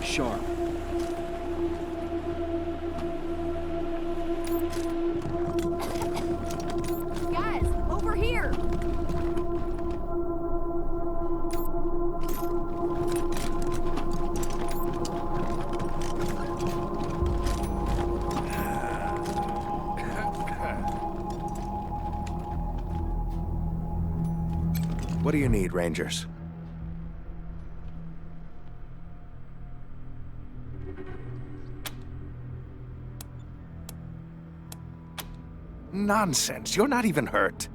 sharp. Guys, over here! What do you need, Rangers? Nonsense, you're not even hurt.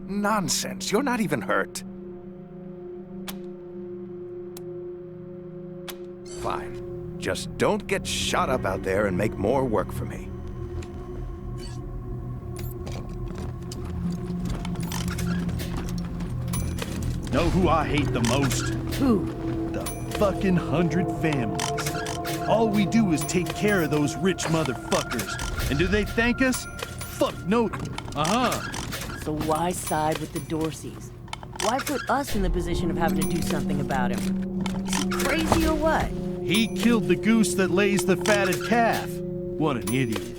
Nonsense, you're not even hurt. Fine. Just don't get shot up out there and make more work for me. Know who I hate the most? Who? The fucking 100 families. All we do is take care of those rich motherfuckers. And do they thank us? Fuck no. So why side with the Dorseys? Why put us in the position of having to do something about him? Is he crazy or what? He killed the goose that lays the fatted calf. What an idiot.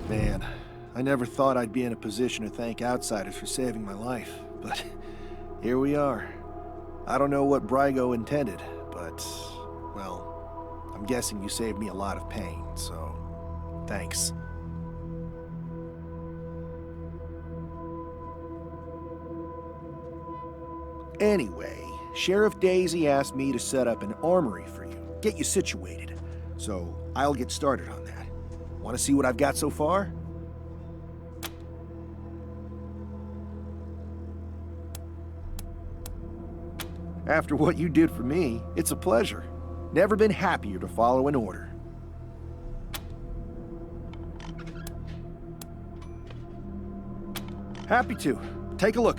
Man, I never thought I'd be in a position to thank outsiders for saving my life, but here we are. I don't know what Brygo intended, but, well, I'm guessing you saved me a lot of pain, so thanks. Anyway, Sheriff Daisy asked me to set up an armory for you, get you situated, so I'll get started on that. Want to see what I've got so far? After what you did for me, it's a pleasure. Never been happier to follow an order. Happy to. Take a look.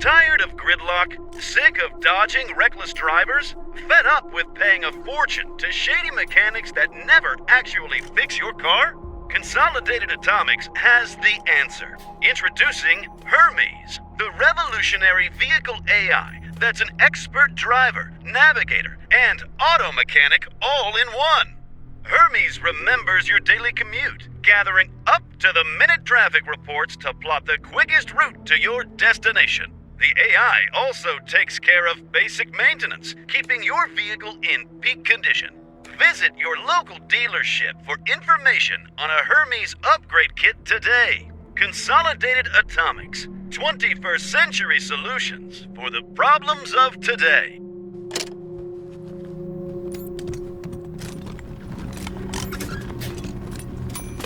Tired of gridlock? Sick of dodging reckless drivers? Fed up with paying a fortune to shady mechanics that never actually fix your car? Consolidated Atomics has the answer. Introducing Hermes, the revolutionary vehicle AI that's an expert driver, navigator, and auto mechanic all in one. Hermes remembers your daily commute, gathering up-to-the-minute traffic reports to plot the quickest route to your destination. The AI also takes care of basic maintenance, keeping your vehicle in peak condition. Visit your local dealership for information on a Hermes upgrade kit today. Consolidated Atomics, 21st century solutions for the problems of today.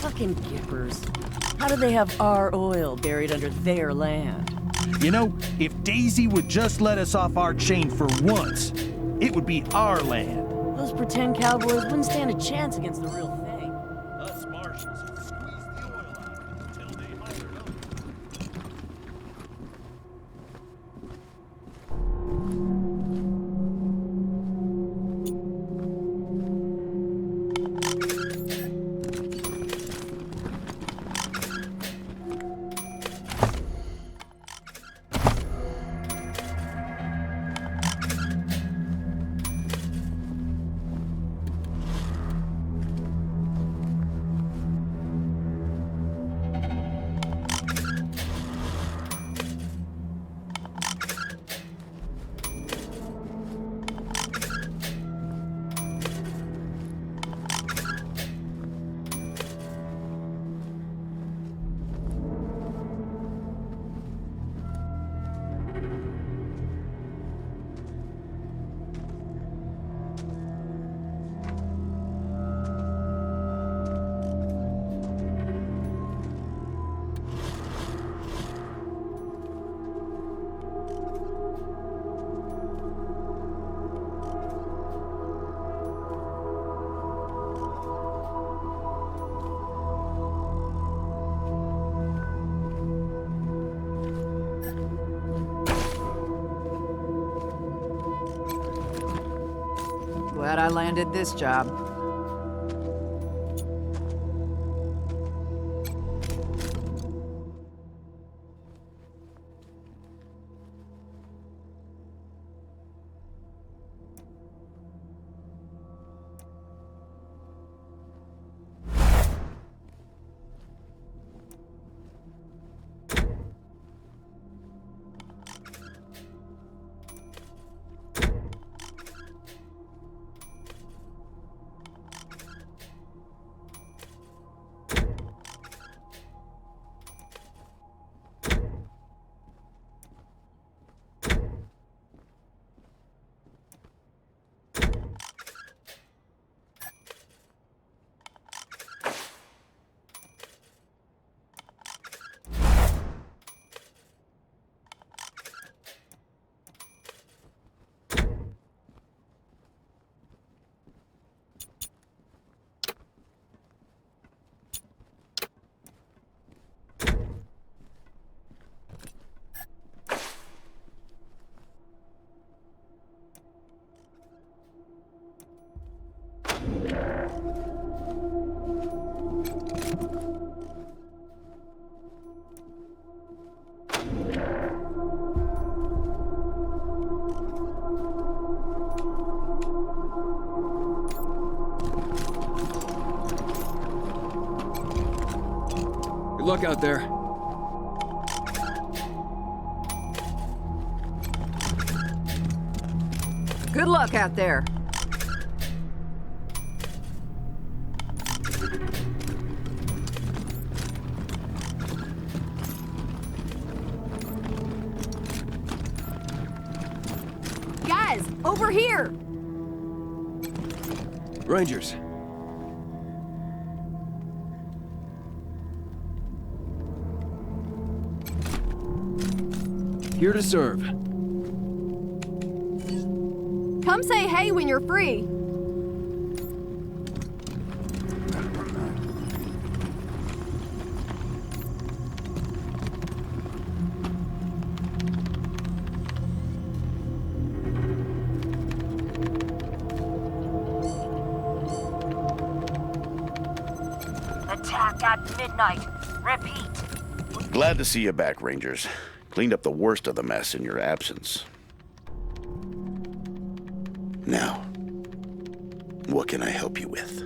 Fucking gippers. How do they have our oil buried under their land? You know, if Daisy would just let us off our chain for once, it would be our land. Those pretend cowboys wouldn't stand a chance against the real thing. Us Martians would squeeze the oil out until they hired us. Glad I landed this job. Good luck out there. Good luck out there. Guys, over here! Rangers. Here to serve. Come say hey when you're free. Attack at midnight. Repeat. Glad to see you back, Rangers. Cleaned up the worst of the mess in your absence. Now, what can I help you with?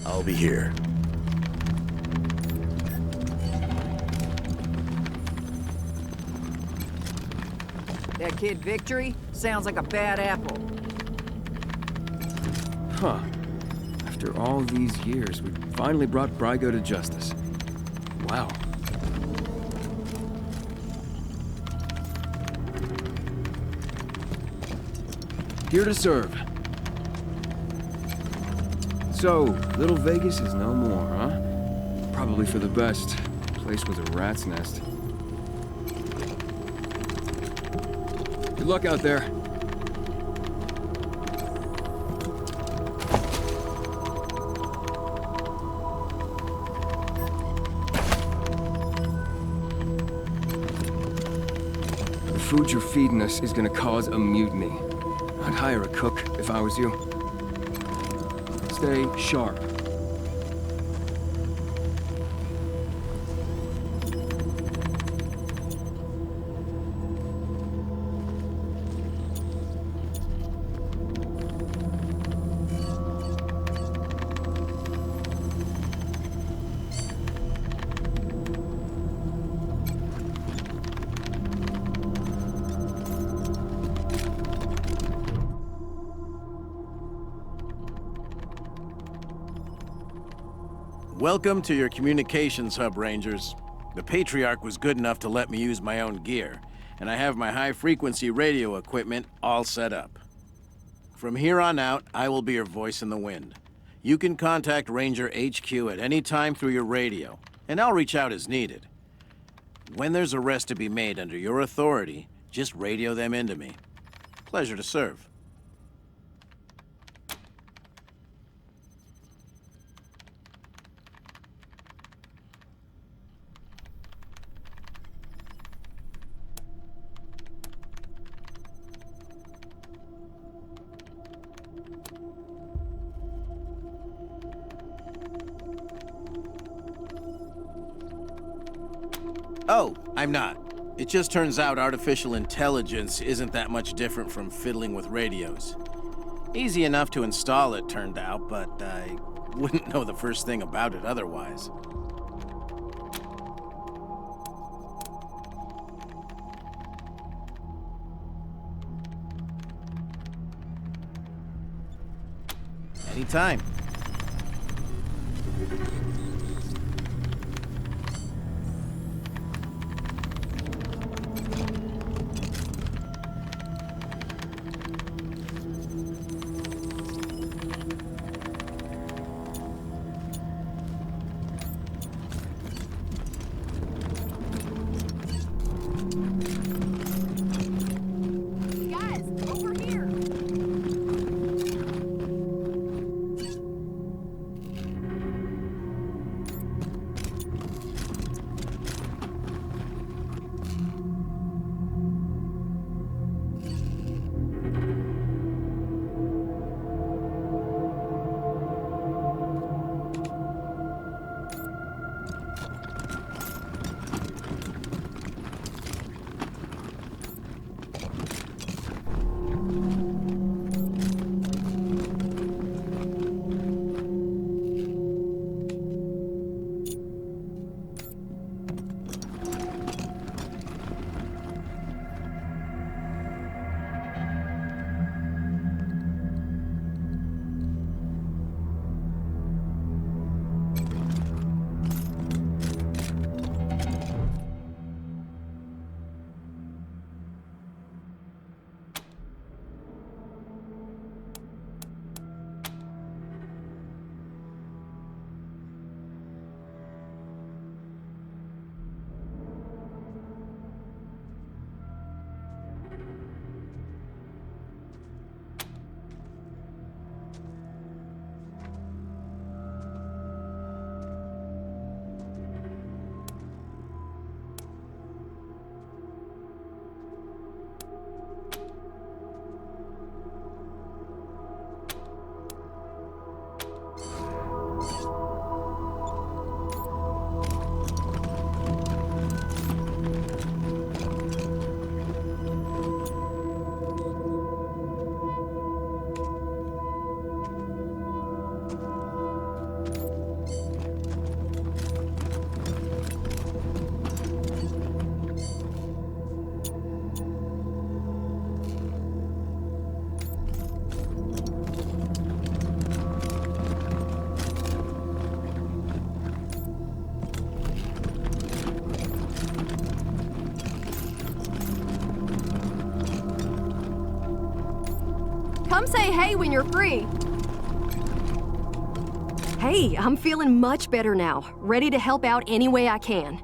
I'll be here. That kid Victory sounds like a bad apple. Huh. I've After all these years, we finally brought Brygo to justice. Wow. Here to serve. So, Little Vegas is no more, huh? Probably for the best. Place was a rat's nest. Good luck out there. The food you're feeding us is gonna cause a mutiny. I'd hire a cook if I was you. Stay sharp. Welcome to your communications hub, Rangers. The Patriarch was good enough to let me use my own gear, and I have my high-frequency radio equipment all set up. From here on out, I will be your voice in the wind. You can contact Ranger HQ at any time through your radio, and I'll reach out as needed. When there's arrests to be made under your authority, just radio them into me. Pleasure to serve. Oh, I'm not. It just turns out artificial intelligence isn't that much different from fiddling with radios. Easy enough to install, it turned out, but I wouldn't know the first thing about it otherwise. Anytime. Come say hey when you're free. Hey, I'm feeling much better now. Ready to help out any way I can.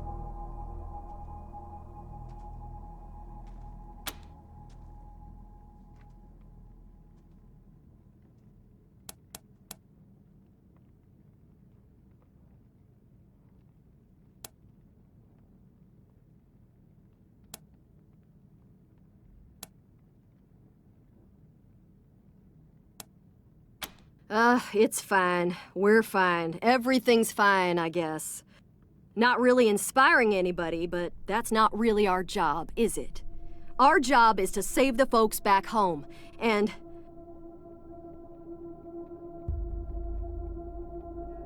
It's fine. We're fine. Everything's fine, I guess. Not really inspiring anybody, but that's not really our job, is it? Our job is to save the folks back home, and...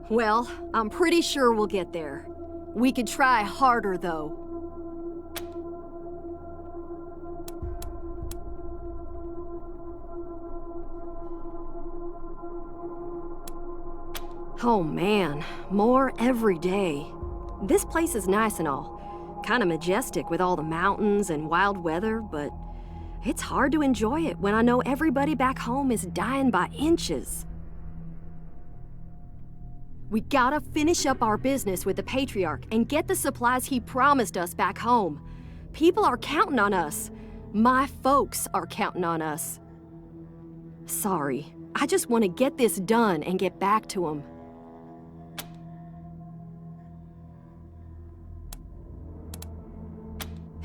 well, I'm pretty sure we'll get there. We could try harder, though. Oh man, more every day. This place is nice and all. Kinda majestic with all the mountains and wild weather, but it's hard to enjoy it when I know everybody back home is dying by inches. We gotta finish up our business with the Patriarch and get the supplies he promised us back home. People are counting on us. My folks are counting on us. Sorry, I just want to get this done and get back to them.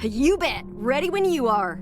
You bet! Ready when you are.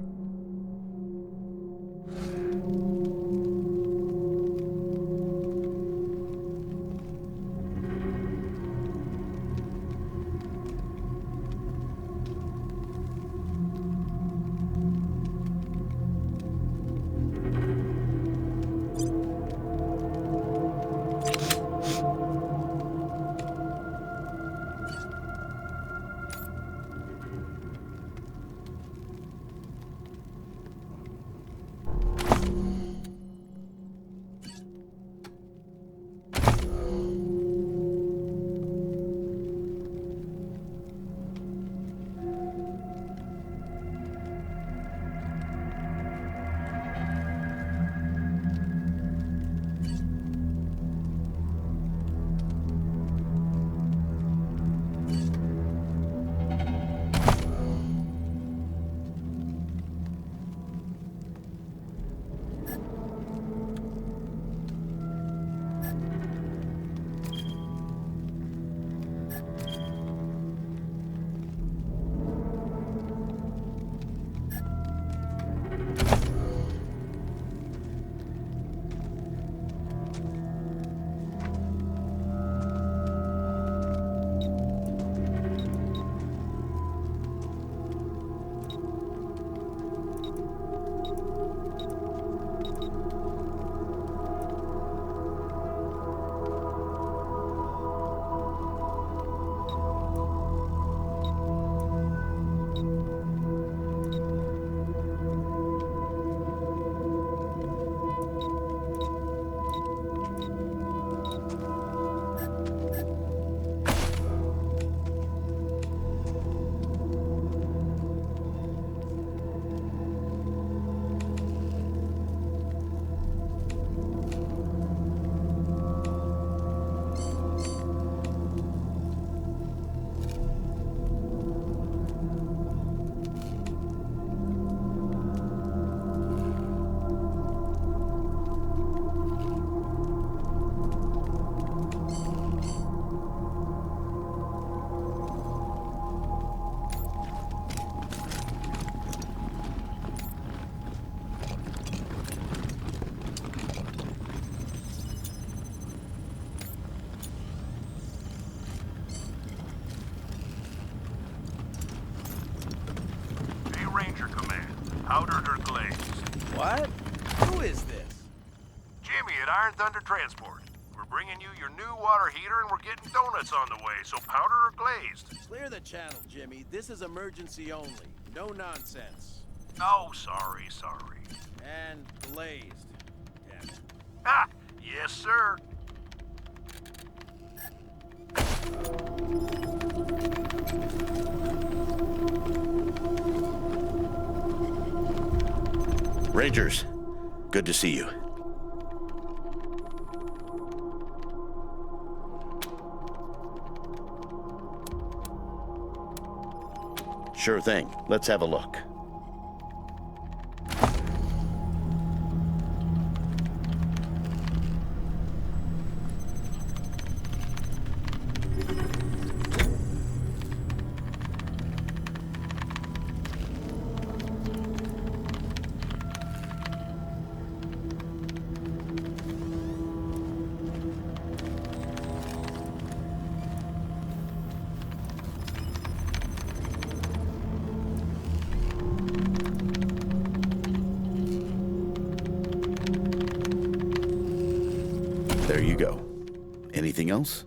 Powdered or glazed? What? Who is this? Jimmy at Iron Thunder Transport. We're bringing you your new water heater and we're getting donuts on the way, so powder or glazed? Clear the channel, Jimmy. This is emergency only. No nonsense. Oh, sorry. And glazed. Damn it. Ah, yes, sir. Rangers, good to see you. Sure thing. Let's have a look. There you go. Anything else?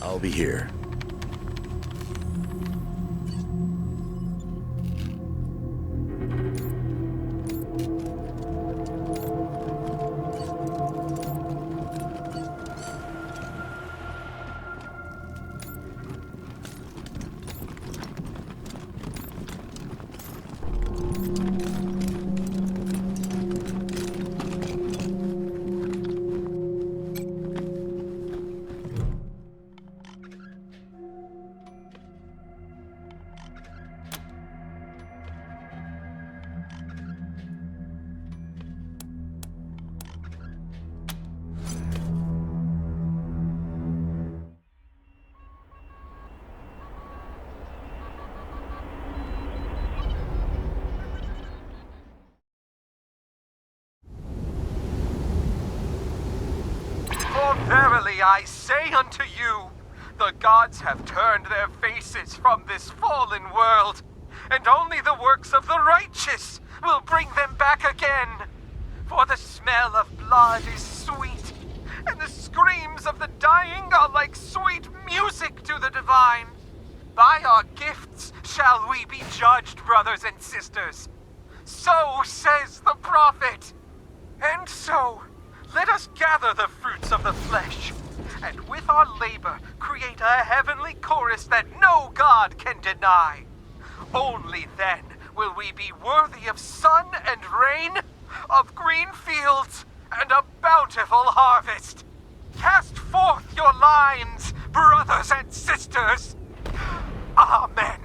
I'll be here. Verily I say unto you, the gods have turned their faces from this fallen world, and only the works of the righteous will bring them back again. For the smell of blood is sweet, and the screams of the dying are like sweet music to the divine. By our gifts shall we be judged, brothers and sisters. So says the prophet. And so, let us gather the fruits of the flesh, and with our labor create a heavenly chorus that no god can deny. Only then will we be worthy of sun and rain, of green fields, and a bountiful harvest. Cast forth your lines, brothers and sisters. Amen.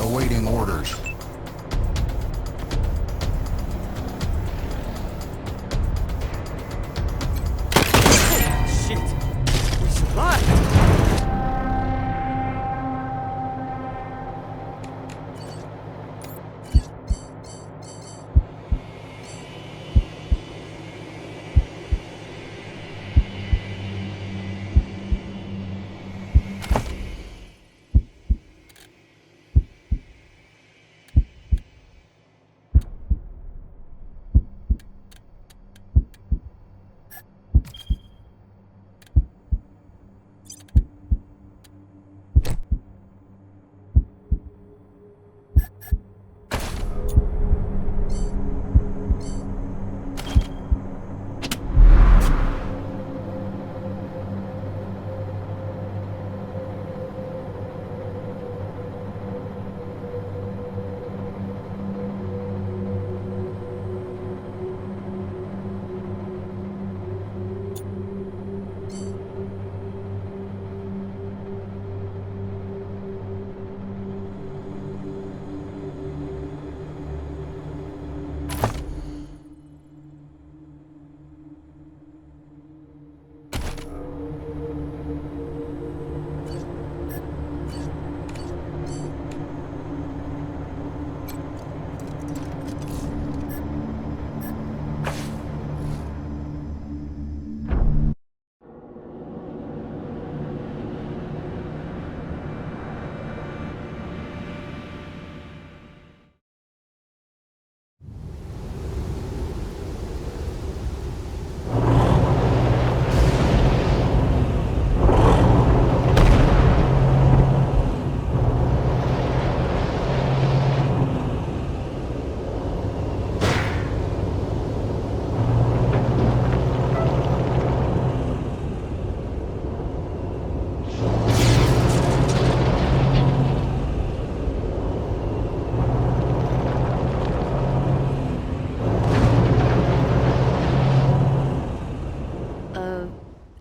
awaiting orders. Shit! We survived!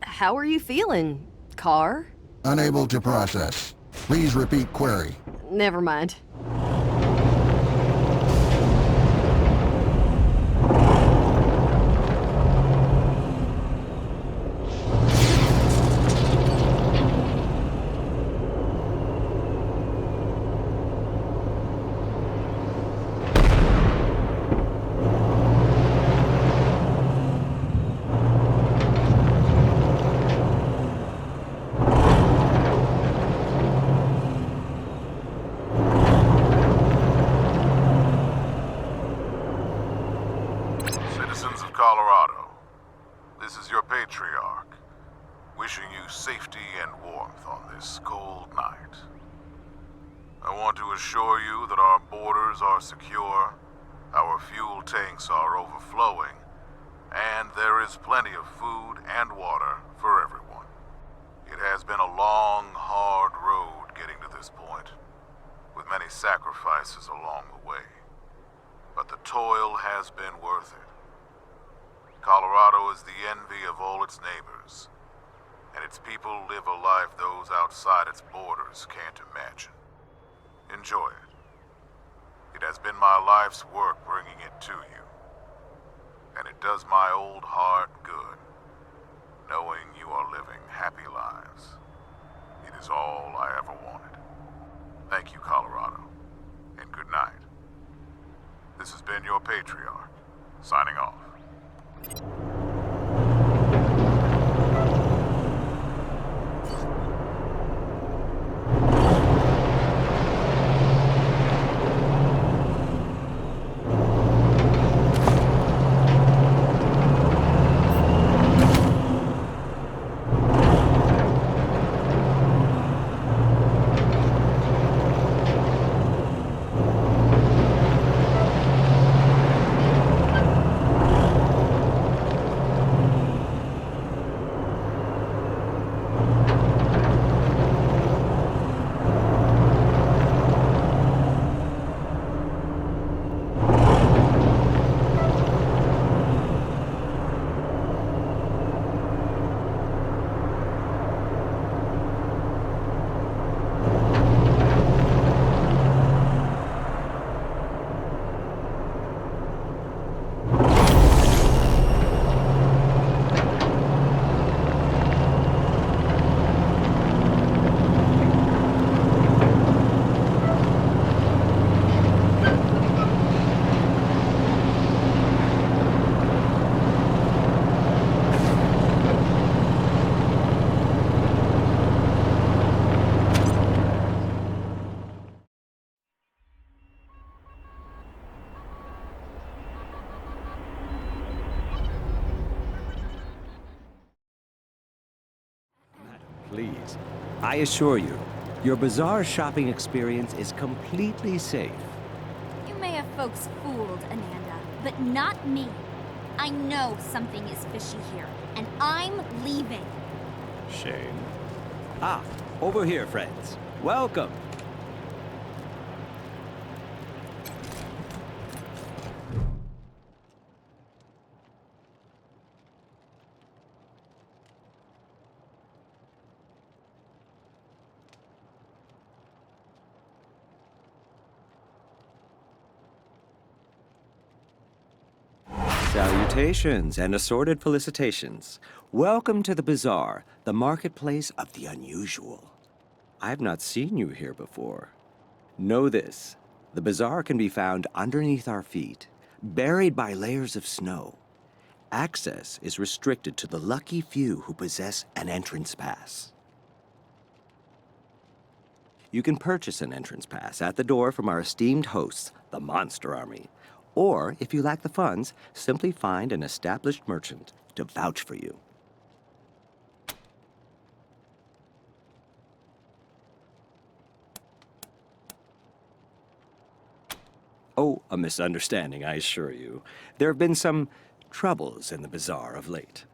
How are you feeling, Car? Unable to process. Please repeat query. Never mind. Citizens of Colorado, this is your patriarch, wishing you safety and warmth on this cold night. I want to assure you that our borders are secure, our fuel tanks are overflowing, and there is plenty of food and water for everyone. It has been a long, hard road getting to this point, with many sacrifices along the way. But the toil has been worth it. Colorado is the envy of all its neighbors, and its people live a life those outside its borders can't imagine. Enjoy it. It has been my life's work bringing it to you, and it does my old heart good, knowing you are living happy lives. It is all I ever wanted. Thank you, Colorado, and good night. This has been your patriarch, signing off. please. I assure you, your Bizare shopping experience is completely safe. You may have folks fooled, Ananda, but not me. I know something is fishy here, and I'm leaving. Shame. Ah, over here, friends. Welcome. Salutations and assorted felicitations. Welcome to the Bizare, the marketplace of the unusual. I've not seen you here before. Know this, the Bizare can be found underneath our feet, buried by layers of snow. Access is restricted to the lucky few who possess an entrance pass. You can purchase an entrance pass at the door from our esteemed hosts, the Monster Army. Or, if you lack the funds, simply find an established merchant to vouch for you. Oh, a misunderstanding, I assure you. There have been some troubles in the Bizare of late.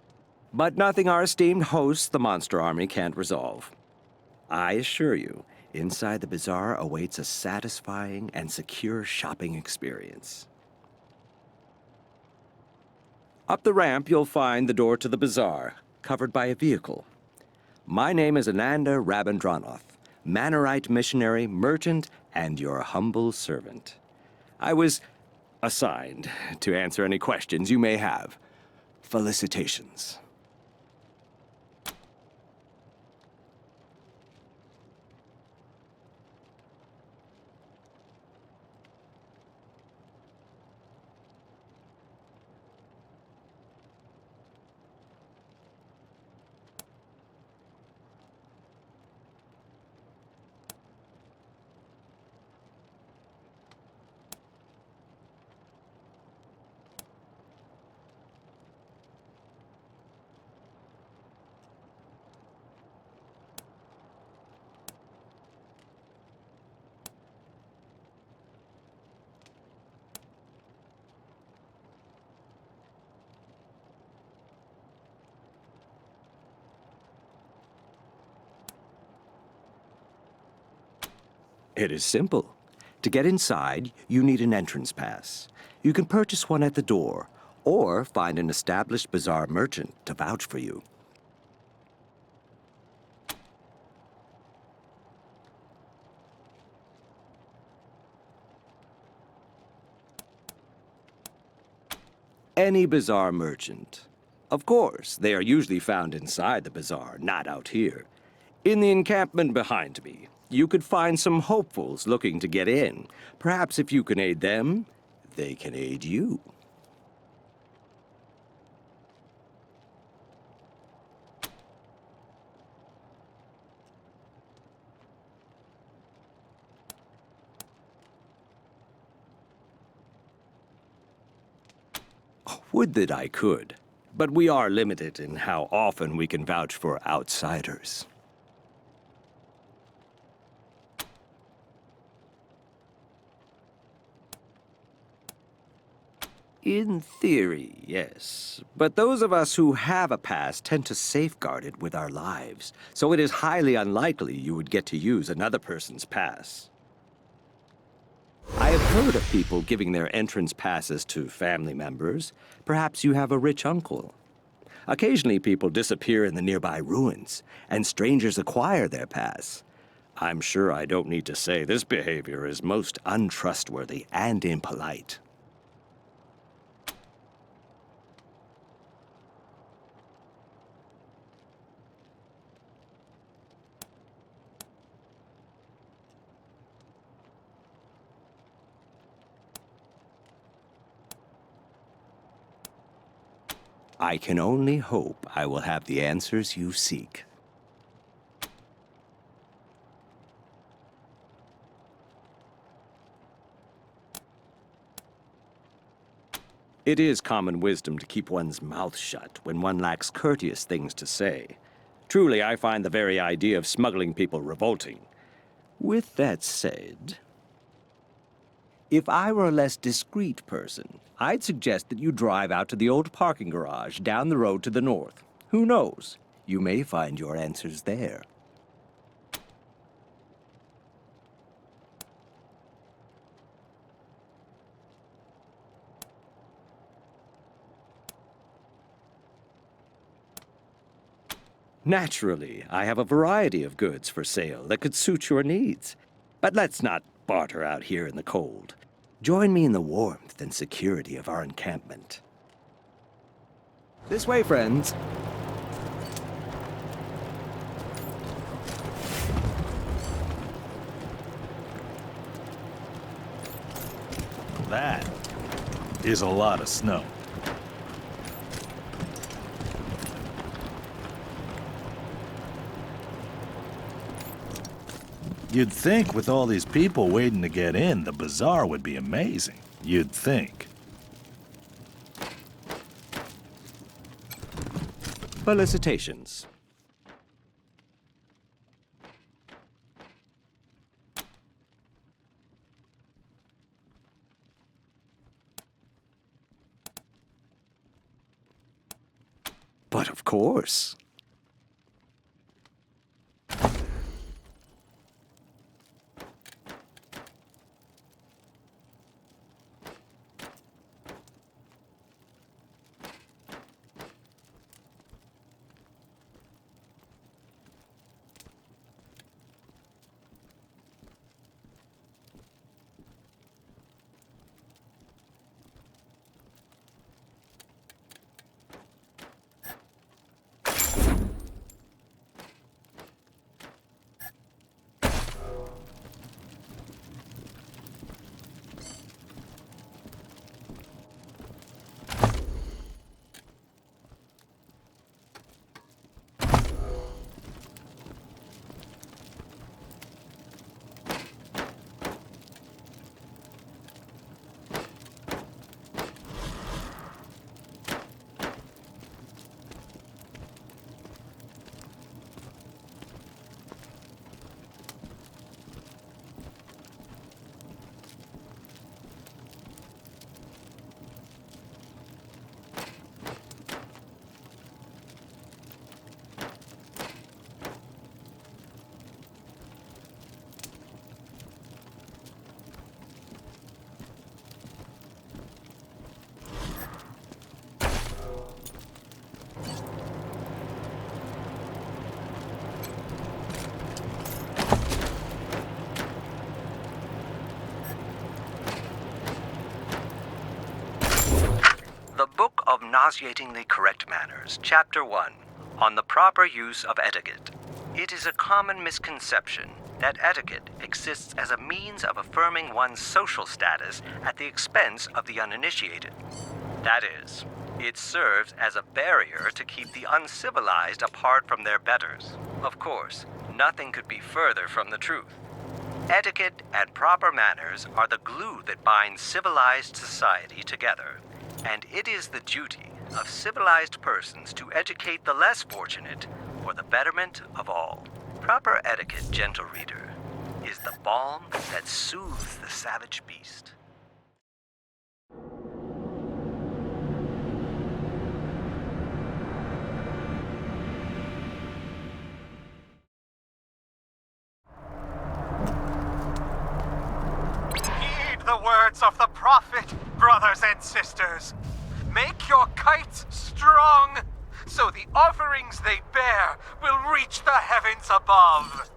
But nothing our esteemed hosts, the Monster Army, can't resolve. I assure you, inside the Bizare awaits a satisfying and secure shopping experience. Up the ramp, you'll find the door to the Bizare, covered by a vehicle. My name is Ananda Rabindranath, Manorite missionary, merchant, and your humble servant. I was assigned to answer any questions you may have. Felicitations. It is simple. To get inside, you need an entrance pass. You can purchase one at the door, or find an established Bizare merchant to vouch for you. Any Bizare merchant. Of course, they are usually found inside the Bizare, not out here. In the encampment behind me, you could find some hopefuls looking to get in. Perhaps if you can aid them, they can aid you. Would that I could, but we are limited in how often we can vouch for outsiders. In theory, yes. But those of us who have a pass tend to safeguard it with our lives, so it is highly unlikely you would get to use another person's pass. I have heard of people giving their entrance passes to family members. Perhaps you have a rich uncle. Occasionally people disappear in the nearby ruins, and strangers acquire their pass. I'm sure I don't need to say this behavior is most untrustworthy and impolite. I can only hope I will have the answers you seek. It is common wisdom to keep one's mouth shut when one lacks courteous things to say. Truly, I find the very idea of smuggling people revolting. With that said, if I were a less discreet person, I'd suggest that you drive out to the old parking garage down the road to the north. Who knows? You may find your answers there. Naturally, I have a variety of goods for sale that could suit your needs. But let's not barter out here in the cold. Join me in the warmth and security of our encampment. This way, friends. That is a lot of snow. You'd think with all these people waiting to get in, the bazaar would be amazing. You'd think. Felicitations. But of course. Of Nauseatingly Correct Manners, Chapter 1, On the Proper Use of Etiquette. It is a common misconception that etiquette exists as a means of affirming one's social status at the expense of the uninitiated. That is, it serves as a barrier to keep the uncivilized apart from their betters. Of course, nothing could be further from the truth. Etiquette and proper manners are the glue that binds civilized society together. And it is the duty of civilized persons to educate the less fortunate for the betterment of all. Proper etiquette, gentle reader, is the balm that soothes the savage beast. Heed the words of the prophet, brothers and sisters. Make your kites strong, so the offerings they bear will reach the heavens above.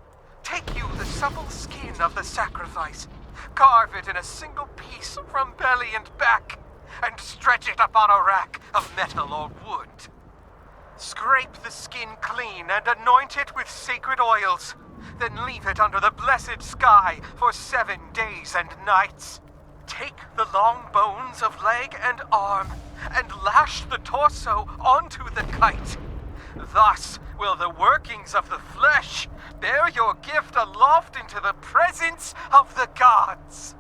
Take you the supple skin of the sacrifice, carve it in a single piece from belly and back, and stretch it upon a rack of metal or wood. Scrape the skin clean and anoint it with sacred oils, then leave it under the blessed sky for 7 days and nights. Take the long bones of leg and arm and lash the torso onto the kite. Thus will the workings of the flesh bear your gift aloft into the presence of the gods.